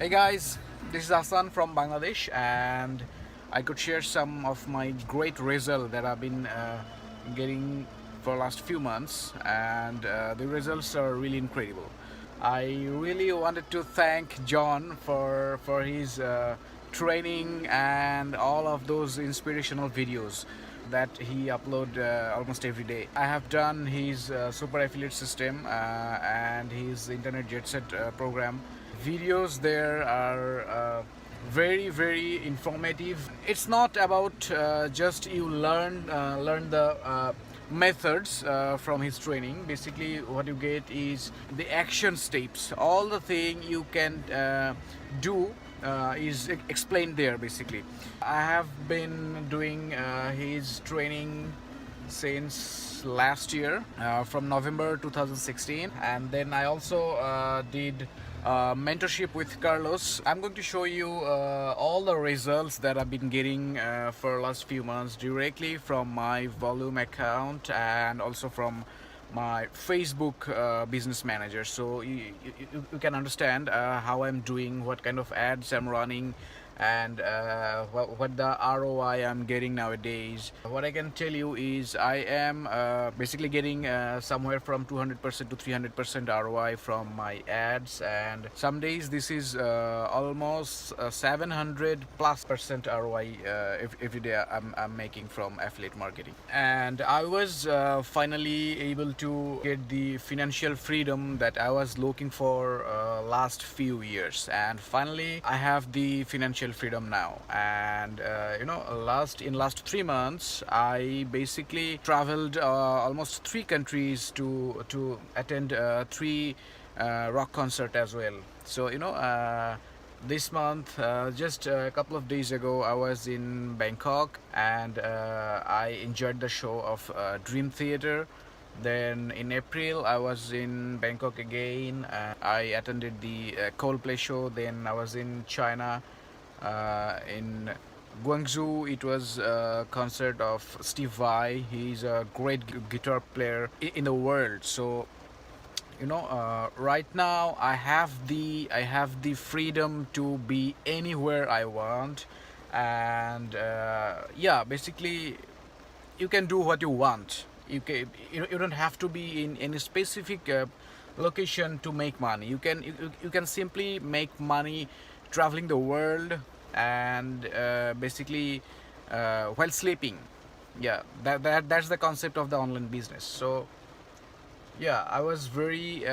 Hey guys, this is Hassan from Bangladesh, and I could share some of my great results that I've been getting for last few months, and the results are really incredible. I really wanted to thank John for his training and all of those inspirational videos that he upload almost every day. I have done his super affiliate system and his internet jet set program. Videos there are very informative. It's not about just you learn the methods from his training. Basically what you get is the action steps, all the thing you can do is explained there. Basically I have been doing his training since last year, from November 2016, and then I also did mentorship with Carlos. I'm going to show you all the results that I've been getting for last few months directly from my Volume account and also from my Facebook business manager, so you can understand how I'm doing, what kind of ads I'm running, and what the ROI I'm getting nowadays. What I can tell you is I am basically getting somewhere from 200% to 300% ROI from my ads, and some days this is almost 700 plus percent ROI every day I'm making from affiliate marketing. And I was finally able to get the financial freedom that I was looking for last few years, and finally I have the financial freedom now. And last 3 months I basically traveled almost 3 countries to attend 3 rock concert as well. So this month, just a couple of days ago, I was in Bangkok, and I enjoyed the show of Dream Theater. Then in April, I was in Bangkok again. I attended the Coldplay show. Then I was in China, in Guangzhou. It was a concert of Steve Vai. He's a great guitar player in the world. So right now I have the freedom to be anywhere I want, and yeah, basically you can do what you want. You don't have to be in any specific location to make money. You can simply make money traveling the world, and basically while sleeping. Yeah, that's the concept of the online business. So yeah, I was very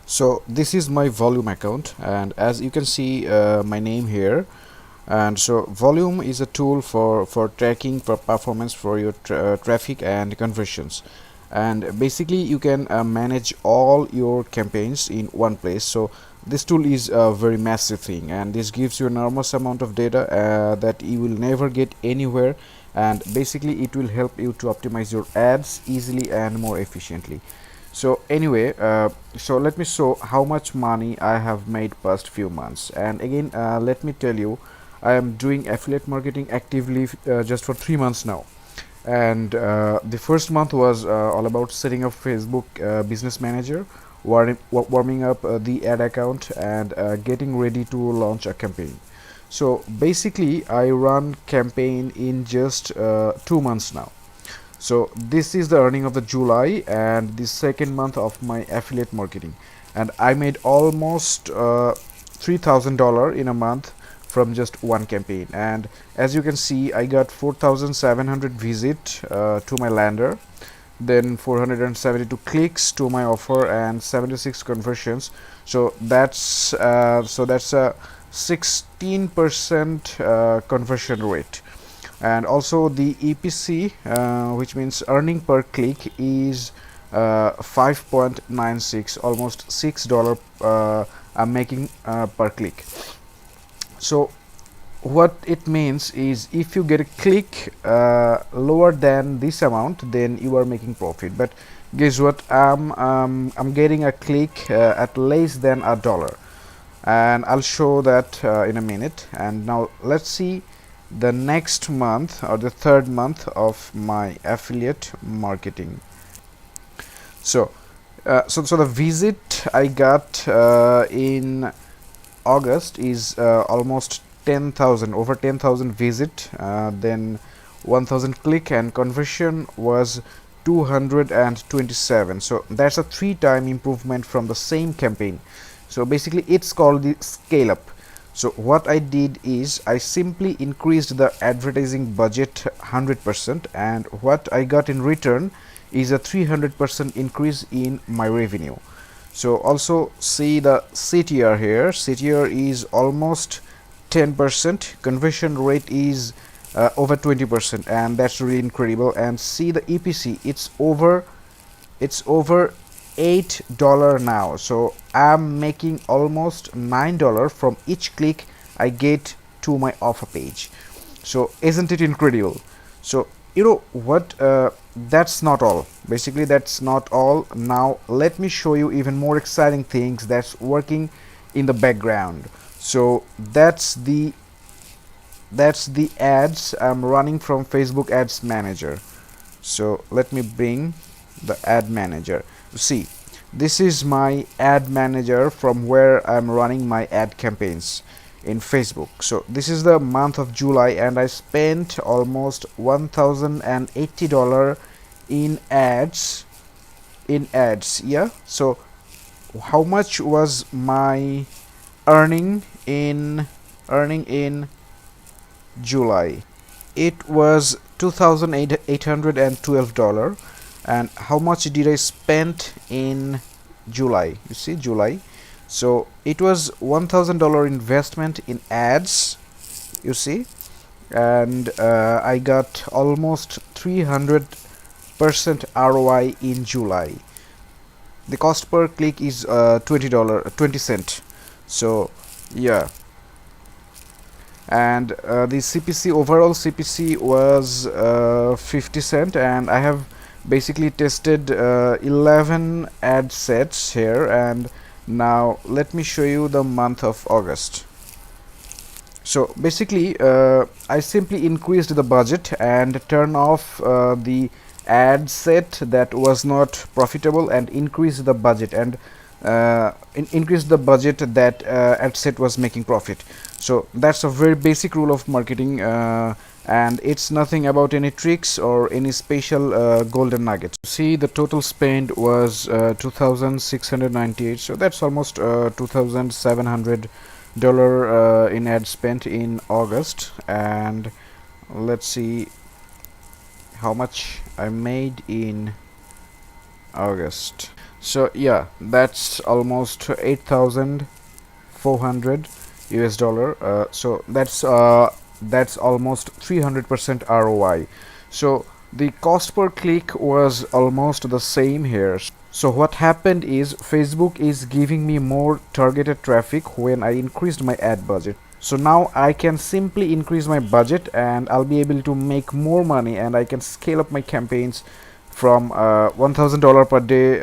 So this is my volume account, and as you can see my name here. And so volume is a tool for tracking for performance for your traffic and conversions, and basically you can manage all your campaigns in one place. So this tool is a very massive thing, and this gives you enormous amount of data that you will never get anywhere, and basically it will help you to optimize your ads easily and more efficiently. So anyway, so let me show how much money I have made past few months. And again, let me tell you, I am doing affiliate marketing actively just for 3 months now. And the first month was all about setting up Facebook business manager, warming up the ad account, and getting ready to launch a campaign. So basically I run campaign in just 2 months now. So this is the earning of the July and the second month of my affiliate marketing, and I made almost $3,000 in a month from just one campaign. And as you can see, I got 4,700 visit to my lander, then 472 clicks to my offer, and 76 conversions. So that's a 16% conversion rate. And also the EPC, which means earning per click, is 5.96, almost $6 I'm making per click. So what it means is if you get a click lower than this amount, then you are making profit. But guess what, I'm getting a click at less than $1, and I'll show that in a minute. And now let's see the next month, or the third month of my affiliate marketing. So So the visit I got in August is almost 10,000, over 10,000 visit, then 1,000 click, and conversion was 227. So that's a 3-time improvement from the same campaign. So basically it's called the scale up. So what I did is I simply increased the advertising budget 100%, and what I got in return is a 300% increase in my revenue. So also see the CTR here. CTR is almost 10%. Conversion rate is over 20%, and that's really incredible. And see the EPC, it's over $8 now. So I'm making almost $9 from each click I get to my offer page. So isn't it incredible? So you know what, that's not all. Basically that's not all. Now let me show you even more exciting things that's working in the background. So that's the ads I'm running from Facebook Ads Manager. So let me bring the ad manager. See, this is my ad manager from where I'm running my ad campaigns in Facebook. So this is the month of July, and I spent almost $1,080 in ads. Yeah. So how much was my earning in July? It was $2,812. And how much did I spend in July? You see, July. So it was $1,000 investment in ads, you see, and I got almost 300% ROI in July. The cost per click is $20, 20 cents. So yeah. And the CPC, overall CPC was 50 cents, and I have basically tested 11 ad sets here. And now let me show you the month of August. So basically I simply increased the budget and turn off the ad set that was not profitable, and increase the budget, and increase the budget that ad set was making profit. So that's a very basic rule of marketing, and it's nothing about any tricks or any special golden nuggets. See, the total spend was 2,698. So that's almost $2,700 in ad spent in August. And let's see how much I made in August. So yeah, that's almost 8,400 US dollar. So that's almost 300% ROI. So the cost per click was almost the same here. So what happened is Facebook is giving me more targeted traffic when I increased my ad budget. So now I can simply increase my budget, and I'll be able to make more money, and I can scale up my campaigns from $1,000 per day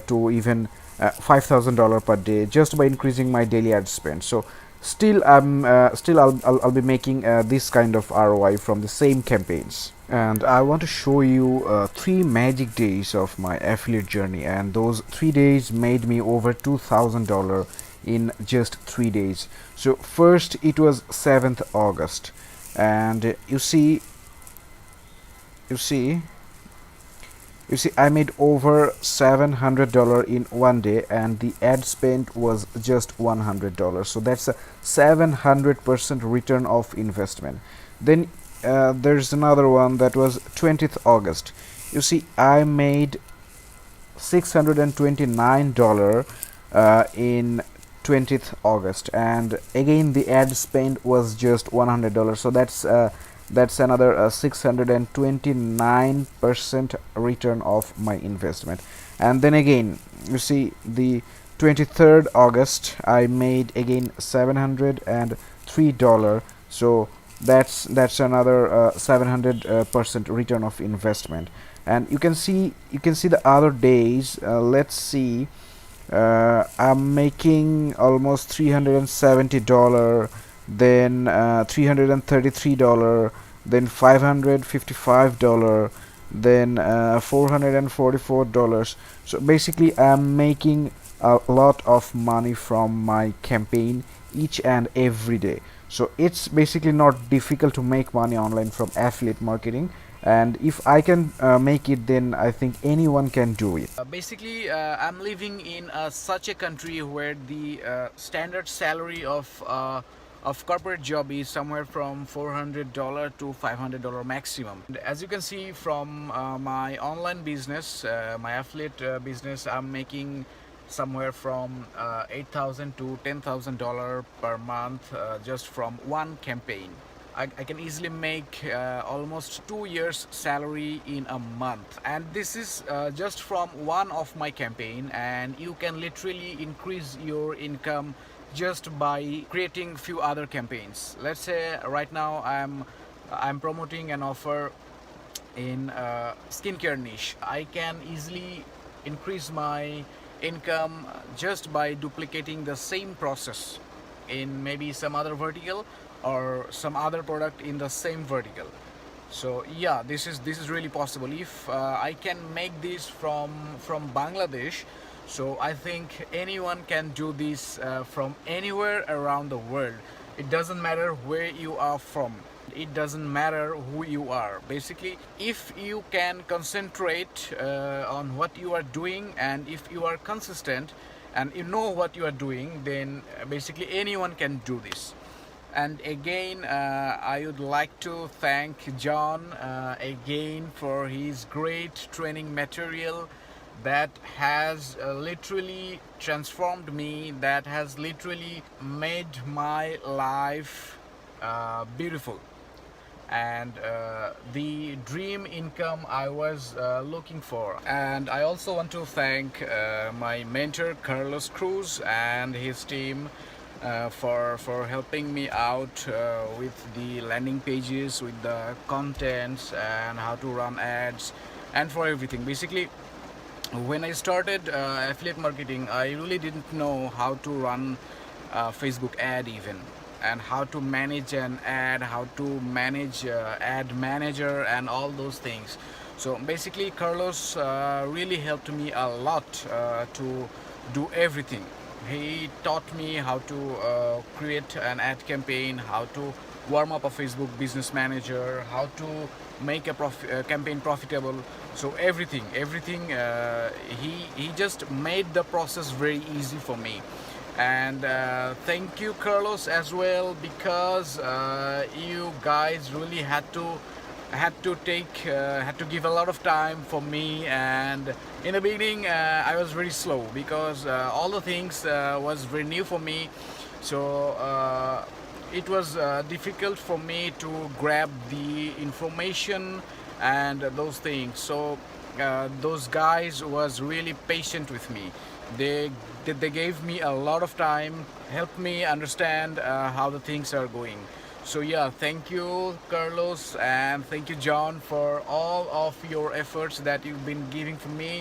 to even $5,000 per day, just by increasing my daily ad spend. So still I'll be making this kind of ROI from the same campaigns. And I want to show you 3 magic days of my affiliate journey, and those 3 days made me over $2,000 in just 3 days. So first it was 7th August, and you see I made over $700 in one day, and the ad spend was just $100. So that's a 700% return of investment. Then there's another one that was 20th August. You see, I made $629 in 20th August, and again the ad spend was just $100. So that's another 629% return of my investment. And then again, you see, the 23rd August I made again $703. So that's another 700% return of investment. And you can see the other days. Let's see, I'm making almost $370, then $333, then $555, then $444. So basically I'm making a lot of money from my campaign each and every day. So it's basically not difficult to make money online from affiliate marketing, and if I can make it, then I think anyone can do it. Basically, I'm living in such a country where the standard salary of corporate job is somewhere from $400 to $500 maximum. And as you can see from my online business, my affiliate business, I'm making somewhere from $8,000 to $10,000 per month just from one campaign. I can easily make almost 2 years salary in a month, and this is just from one of my campaign, and you can literally increase your income just by creating few other campaigns. Let's say right now I'm promoting an offer in skincare niche. I can easily increase my income just by duplicating the same process in maybe some other vertical or some other product in the same vertical. So yeah, this is really possible. If I can make this from Bangladesh, so I think anyone can do this from anywhere around the world. It doesn't matter where you are from, it doesn't matter who you are. Basically, if you can concentrate on what you are doing, and if you are consistent and you know what you are doing, then basically anyone can do this. And again, I would like to thank John again for his great training material that has literally transformed me, that has literally made my life beautiful, and the dream income I was looking for. And I also want to thank my mentor Carlos Cruz and his team for helping me out with the landing pages, with the contents, and how to run ads, and for everything. Basically, when I started affiliate marketing, I really didn't know how to run Facebook ad even, and how to manage an ad, how to manage ad manager, and all those things. So basically, Carlos really helped me a lot to do everything. He taught me how to create an ad campaign, how to warm up a Facebook business manager, how to make a campaign profitable. So everything he just made the process very easy for me. And thank you, Carlos, as well, because you guys really had to give a lot of time for me. And in the beginning I was very slow because all the things was very new for me. So it was difficult for me to grab the information and those things. So those guys was really patient with me. They gave me a lot of time, helped me understand how the things are going. So yeah, thank you, Carlos, and thank you, John, for all of your efforts that you've been giving for me.